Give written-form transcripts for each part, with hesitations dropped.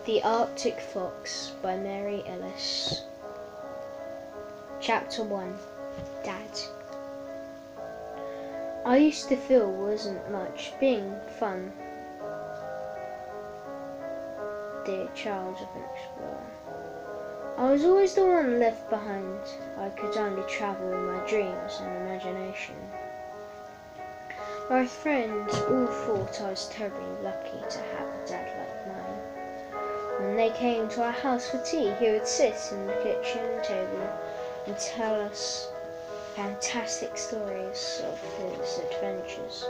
The Arctic Fox by Mary Ellis. Chapter 1. Dad. I used to feel wasn't much being fun, dear child of an explorer. I was always the one left behind. I could only travel in my dreams and imagination. My friends all thought I was terribly lucky to have a dad like mine. When they came to our house for tea, he would sit in the kitchen table and tell us fantastic stories of his adventures.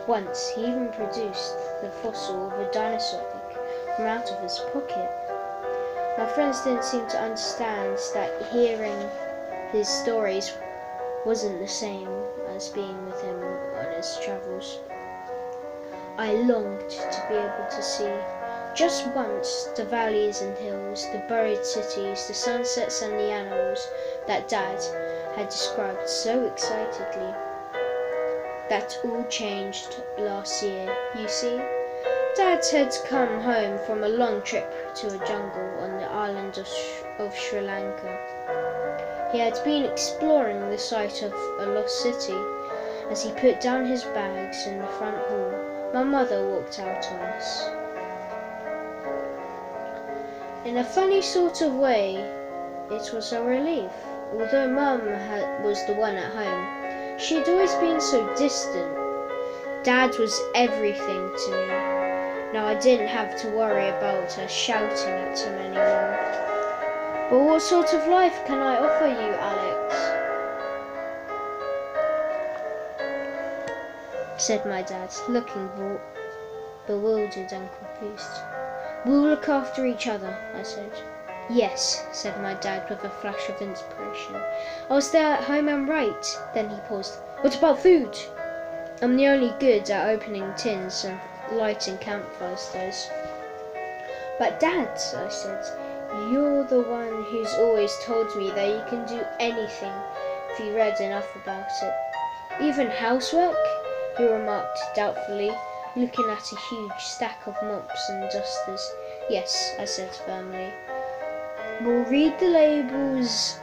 Once he even produced the fossil of a dinosaur egg from out of his pocket. My friends didn't seem to understand that hearing his stories wasn't the same as being with him on his travels. I longed to be able to see just once the valleys and hills, the buried cities, the sunsets and the animals that Dad had described so excitedly. That all changed last year, you see. Dad had come home from a long trip to a jungle on the island of Sri Lanka. He had been exploring the site of a lost city. As he put down his bags in the front hall, my mother walked out on us. In a funny sort of way, it was a relief. Although Mum was the one at home, she had always been so distant. Dad was everything to me. Now I didn't have to worry about her shouting at him anymore. But what sort of life can I offer you, Alex? Said my dad, looking bewildered and confused. We'll look after each other, I said. Yes, said my dad with a flash of inspiration. I'll stay at home and write. Then he paused. What about food? I'm the only good at opening tins and lighting campfires. But Dad, I said, you're the one who's always told me that you can do anything if you read enough about it. Even housework? He remarked doubtfully, looking at a huge stack of mops and dusters. Yes, I said firmly. We'll read the labels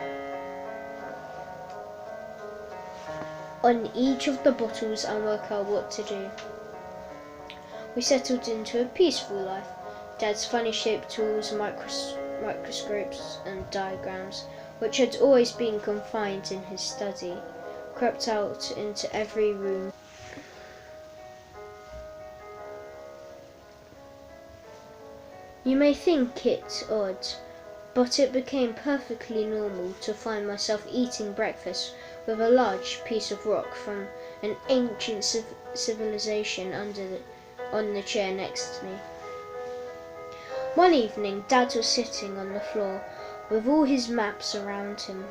on each of the bottles and work out what to do. We settled into a peaceful life. Dad's funny shaped tools, microscopes and diagrams, which had always been confined in his study, crept out into every room. You may think it odd, but it became perfectly normal to find myself eating breakfast with a large piece of rock from an ancient civilization on the chair next to me. One evening, Dad was sitting on the floor with all his maps around him.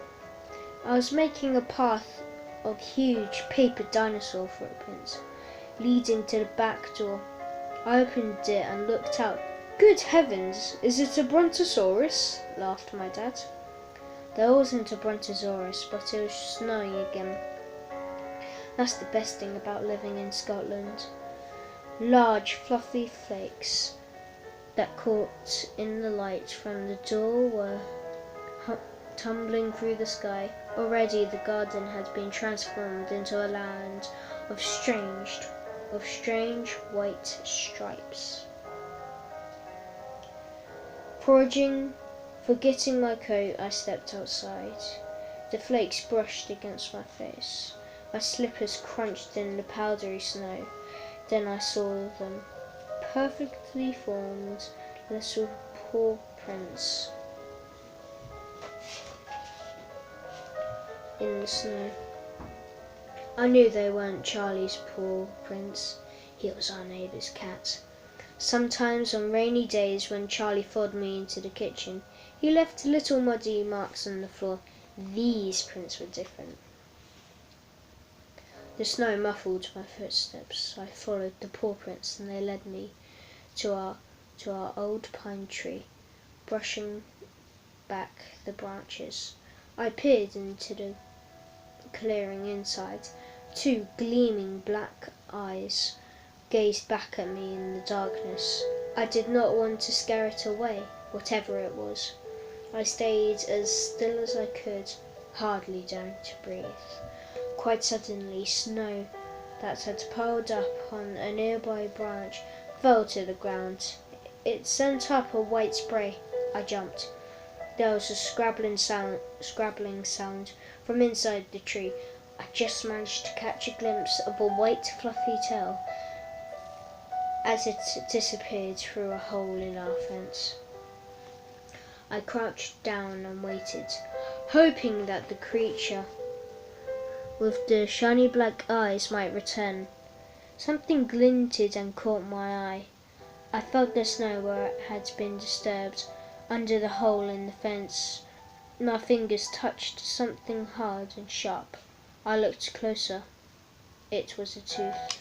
I was making a path of huge paper dinosaur footprints leading to the back door. I opened it and looked out. Good heavens, is it a brontosaurus? Laughed my dad. There wasn't a brontosaurus, but it was snowing again. That's the best thing about living in Scotland. Large fluffy flakes that caught in the light from the door were tumbling through the sky. Already the garden had been transformed into a land of strange white stripes. Forgetting my coat, I stepped outside. The flakes brushed against my face. My slippers crunched in the powdery snow. Then I saw them, perfectly formed little paw prints in the snow. I knew they weren't Charlie's paw prints. He was our neighbour's cat. Sometimes on rainy days when Charlie followed me into the kitchen, he left little muddy marks on the floor. These prints were different. The snow muffled my footsteps. I followed the paw prints and they led me to our old pine tree, brushing back the branches. I peered into the clearing inside. Two gleaming black eyes gazed back at me in the darkness. I did not want to scare it away, whatever it was. I stayed as still as I could, hardly daring to breathe. Quite suddenly, snow that had piled up on a nearby branch fell to the ground. It sent up a white spray. I jumped. There was a scrabbling sound from inside the tree. I just managed to catch a glimpse of a white fluffy tail as it disappeared through a hole in our fence. I crouched down and waited, hoping that the creature with the shiny black eyes might return. Something glinted and caught my eye. I felt the snow where it had been disturbed. Under the hole in the fence, my fingers touched something hard and sharp. I looked closer. It was a tooth.